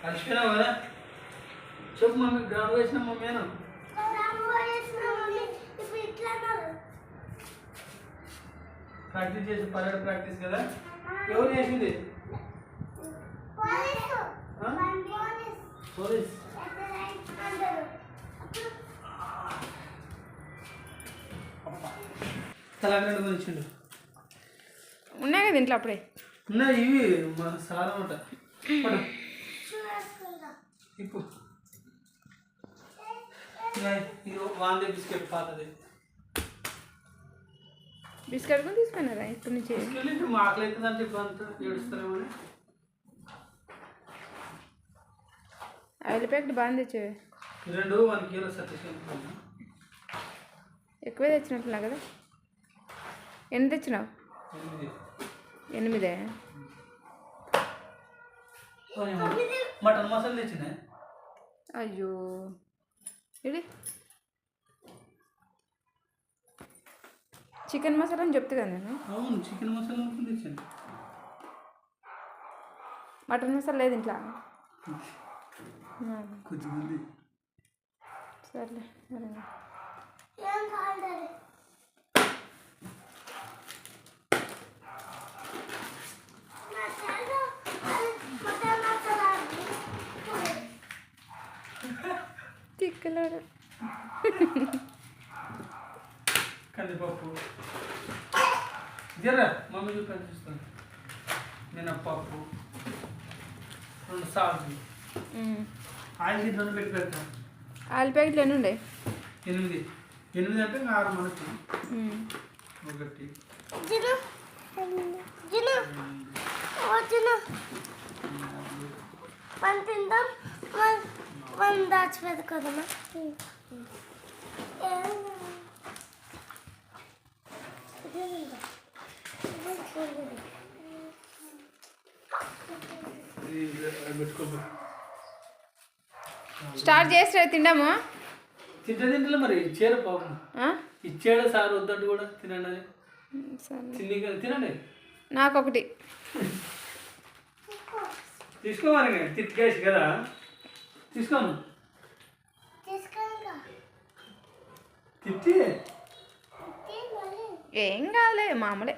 కలిసిపోయినావు కదా చెప్పు mummy gram వేసిన మమ్మీ అను ప్రాక్టీస్ చేసి పరేడ్ ప్రాక్టీస్ కదా ఎవరు చేసింది పోలీస్ తెలంగాణ గురించిండు ఉన్నాయి కదా ఇంట్లో అప్పుడే ఉన్నాయి ఇవి మా సార్ అనమాట ఇప్పుడు వాందే బిస్కెట్ పాతది బిస్కెట్ కూడా తీసుకున్నారా ఇప్పటి నుంచి ఇప్పుడు మా ఆకలి అవుతుందంటే ఇప్పుడు అంతా ఏడుస్తారేమో ఆయిల్ ప్యాకెట్ బాగా తెచ్చేవి 1 కిలో సత్యశీలం ఎక్కువే తెచ్చినట్టున్నా కదా ఎన్ని తెచ్చినావు 8 మటన్ మసాలా తెచ్చిన అయ్యో ఇది చికెన్ మసాలా అని చెప్తే కదా నేను అవును చికెన్ మసాలా తెచ్చాను మటన్ మసాలా లేదు ఇంట్లో కొద్దిమంది సర్లే తిక్కలాడు కందిపప్పు జర్రా మమ్మీ చూపాను చూస్తాను మినప్పప్పు 2 సాల్ట్ ఆయిల్ 2 పెట్టి పెడతాను ఆయిల్ ప్యాకెట్లు ఎన్ని ఉండే 8 అంటే 6 మనకి 1 దాచిపెట్టు కదమ్మా స్టార్ట్ చేస్తే తిందాము తింటే మరి ఇచ్చారు పాపం ఇచ్చాడు సార్ వద్దంటు కూడా తినండి తినండి నాకొకటి తీసుకోమని తిట్టుకేసి కదా తీసుకోను తిట్టి ఏం కాదులే మామూలే